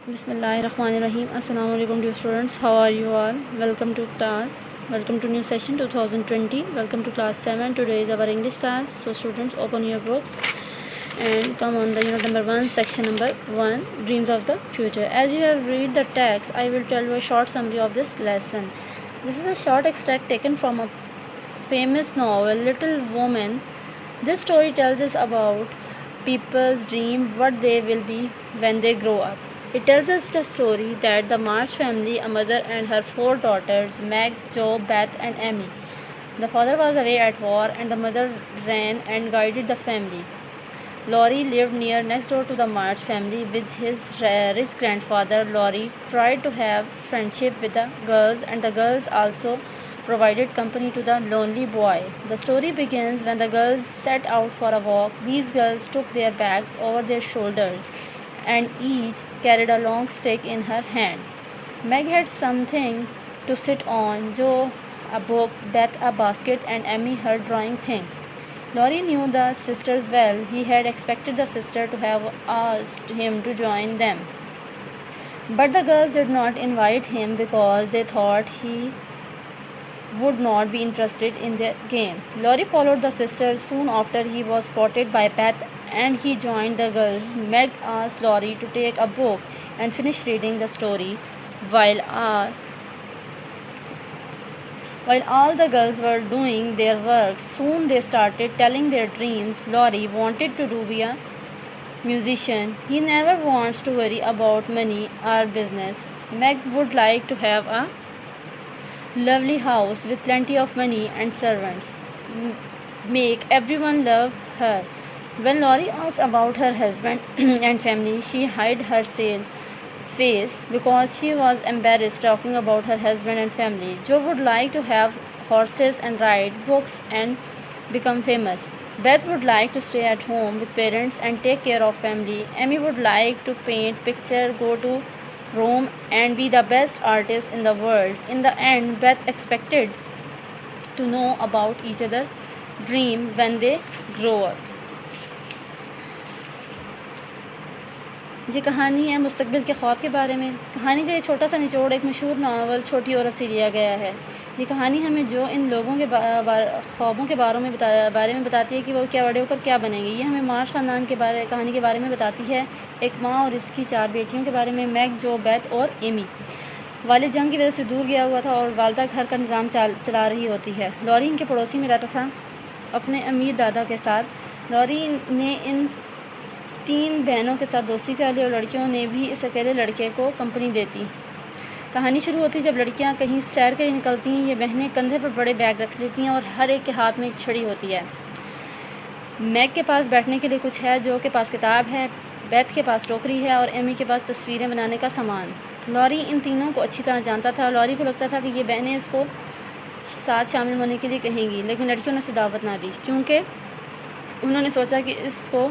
Bismillahirrahmanirrahim. Assalamu alaikum dear students. How are you all? Welcome to class. Welcome to new session 2020. Welcome to class 7. Today is our English class. So students, open your books and come on the unit number 1, section number 1, Dreams of the Future. As you have read the text, I will tell you a short summary of this lesson. This is a short extract taken from a famous novel, Little Women. This story tells us about people's dream, what they will be when they grow up. It tells us the story that the March family, a mother and her 4 daughters, Meg, Jo, Beth, and Amy. The father was away at war and the mother ran and guided the family. Laurie lived next door to the March family with his rich grandfather. Laurie tried to have friendship with the girls, and the girls also provided company to the lonely boy. The story begins when the girls set out for a walk. These girls took their bags over their shoulders and each carried a long stick in her hand. Meg had something to sit on, Jo a book, Beth a basket, and Amy her drawing things. Laurie knew the sisters well. He had expected the sister to have asked him to join them. But the girls did not invite him because they thought he would not be interested in the game. Laurie followed the sisters. Soon after, he was spotted by Beth and he joined the girls. Meg asked Laurie to take a book and finish reading the story while all the girls were doing their work. Soon they started telling their dreams. Laurie wanted to be a musician. He never wants to worry about money or business. Meg would like to have a lovely house with plenty of money and servants. Make everyone love her. When Laurie asked about her husband and family, she hid her face because she was embarrassed talking about her husband and family. Jo would like to have horses and ride books and become famous. Beth would like to stay at home with parents and take care of family. Amy would like to paint picture, go to Rome and be the best artist in the world. In the end, Beth expected to know about each other dream when they grow up. یہ کہانی ہے مستقبل کے خواب کے بارے میں. کہانی کا یہ چھوٹا سا نچوڑ ایک مشہور ناول چھوٹی عورت سے لیا گیا ہے. یہ کہانی ہمیں جو ان لوگوں کے خوابوں کے بارے میں بتاتی ہے کہ وہ کیا بڑے ہو کر کیا بنیں گے. یہ ہمیں مارش خاندان کے کہانی کے بارے میں بتاتی ہے. ایک ماں اور اس کی 4 بیٹیوں کے بارے میں. میگ، جو، بیتھ اور ایمی. والد جنگ کی وجہ سے دور گیا ہوا تھا اور والدہ گھر کا نظام چلا رہی ہوتی ہے. لوری ان کے پڑوسی میں رہتا تھا اپنے امیر دادا کے ساتھ. لوری نے ان 3 بہنوں کے ساتھ دوستی کر لی اور لڑکیوں نے بھی اس اکیلے لڑکے کو کمپنی دیتی. کہانی شروع ہوتی جب لڑکیاں کہیں سیر کے لیے نکلتی ہیں. یہ بہنیں کندھے پر بڑے بیگ رکھ لیتی ہیں اور ہر ایک کے ہاتھ میں ایک چھڑی ہوتی ہے. میگ کے پاس بیٹھنے کے لیے کچھ ہے، جو کے پاس کتاب ہے، بیتھ کے پاس ٹوکری ہے اور ایمی کے پاس تصویریں بنانے کا سامان. لوری ان تینوں کو اچھی طرح جانتا تھا. لوری کو لگتا تھا کہ یہ بہنیں اس کو ساتھ شامل ہونے کے لیے کہیں گی، لیکن لڑکیوں نے اسے دعوت نہ دی کیونکہ انہوں نے سوچا کہ اس کو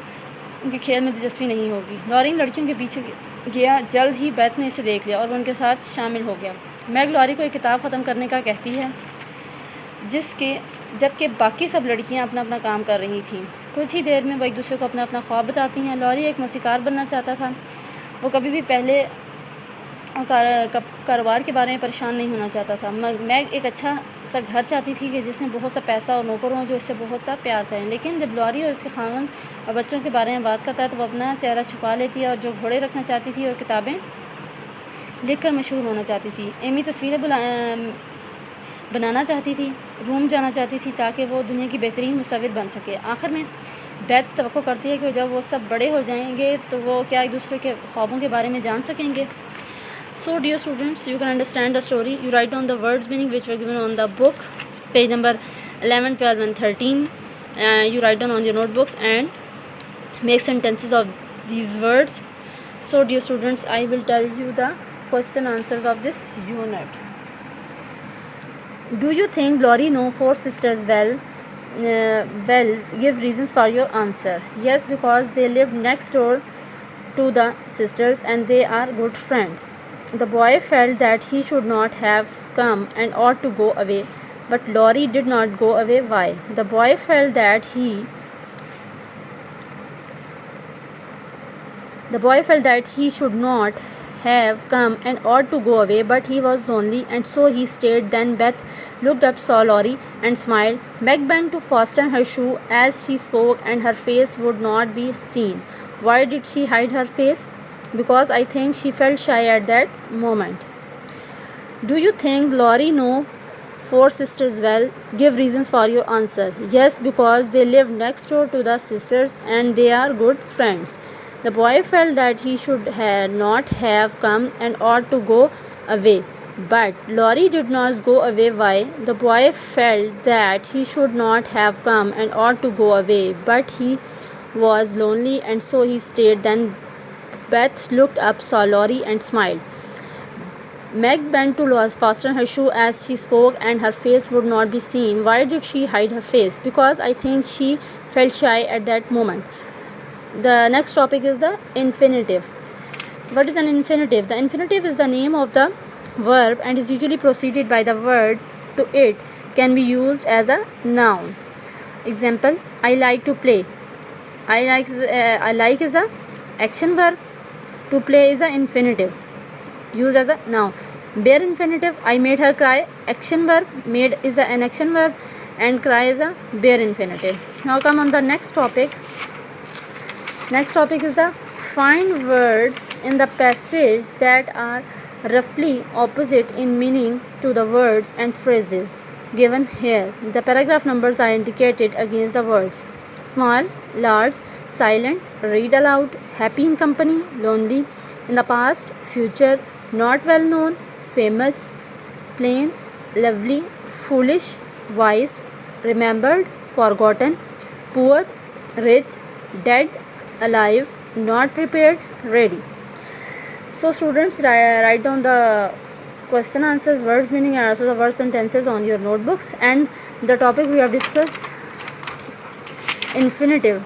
ان کے کھیل میں دلچسپی نہیں ہوگی. لوری لڑکیوں کے پیچھے گیا. جلد ہی بیتھ نے اسے دیکھ لیا اور وہ ان کے ساتھ شامل ہو گیا. میگ لوری کو ایک کتاب ختم کرنے کا کہتی ہے جبکہ باقی سب لڑکیاں اپنا اپنا کام کر رہی تھیں. کچھ ہی دیر میں وہ ایک دوسرے کو اپنا اپنا خواب بتاتی ہیں. لوری ایک موسیقار بننا چاہتا تھا. وہ کبھی بھی پہلے کاروبار کے بارے میں پریشان نہیں ہونا چاہتا تھا. میگ ایک اچھا سا گھر چاہتی تھی کہ جس میں بہت سا پیسہ اور نوکر ہوں جو اس سے بہت سا پیار کریں. لیکن جب لوری اور اس کے خاوند اور بچوں کے بارے میں بات کرتا ہے تو وہ اپنا چہرہ چھپا لیتی ہے اور جو گھوڑے رکھنا چاہتی تھی اور کتابیں لکھ کر مشہور ہونا چاہتی تھی. ایمی تصویریں بنانا چاہتی تھی. روم جانا چاہتی تھی تاکہ وہ دنیا کی بہترین مصور بن سکے. آخر میں بیتھ توقع کرتی ہے کہ جب وہ سب بڑے ہو جائیں گے تو وہ کیا ایک دوسرے کے خوابوں کے بارے میں جان سکیں گے. So dear students, you can understand the story. You write down the words meaning which were given on the book, page number 11, 12 and 13. You write down on your notebooks and make sentences of these words. So dear students, I will tell you the question answers of this unit. Do you think Laurie know 4 sisters well? Give reasons for your answer. Yes, because they lived next door to the sisters and they are good friends. The boy felt that he should not have come and ought to go away, but Laurie did not go away. Why? The boy felt that he should not have come and ought to go away, but he was lonely and so he stayed. Then Beth looked up, saw Laurie, and smiled. Meg bent to fasten her shoe as she spoke, and her face would not be seen. Why did she hide her face? Because I think she felt shy at that moment. Do you think Laurie knew four sisters well? Give reasons for your answer. Yes, because they lived next door to the sisters and they are good friends. The boy felt that he should not have come and ought to go away. But Laurie did not go away. Why? The boy felt that he should not have come and ought to go away, but he was lonely and so he stayed. Then Beth looked up, saw Laurie, and smiled. Meg bent to fasten her shoe as she spoke, and her face would not be seen. Why did she hide her face? Because I think she felt shy at that moment. The next topic is the infinitive. What is an infinitive? The infinitive is the name of the verb and is usually preceded by the word to it. Can be used as a noun. Example: I like to play. I like is a action verb. To play is an infinitive, used as a noun. Bare infinitive: I made her cry. Action verb: made is an action verb and cry is a bare infinitive. Now come on the next topic. Next topic is the find words in the passage that are roughly opposite in meaning to the words and phrases given here. The paragraph numbers are indicated against the words. Small, large, silent, read aloud, happy in company, lonely, in the past, future, not well known, famous, plain, lovely, foolish, wise, remembered, forgotten, poor, rich, dead, alive, not prepared, ready. So students, write down the question answers, words meaning, and also the word sentences on your notebooks. And the topic we have discussed, infinitive.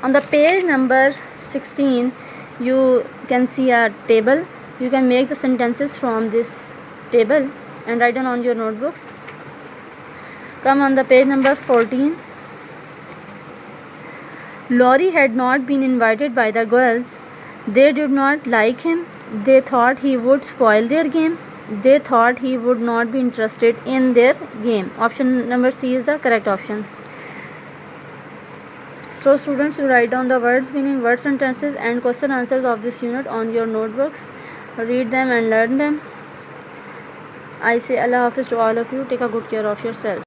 On the page number 16 you can see a table. You can make the sentences from this table and write down on your notebooks. Come on the page number 14. Laurie had not been invited by the girls. They did not like him. They thought he would spoil their game. They thought he would not be interested in their game. Option number C is the correct option. So students, you write down the words meaning, word sentences and question answers of this unit on your notebooks. Read them and learn them. I say Allah Hafiz to all of you. Take a good care of yourself.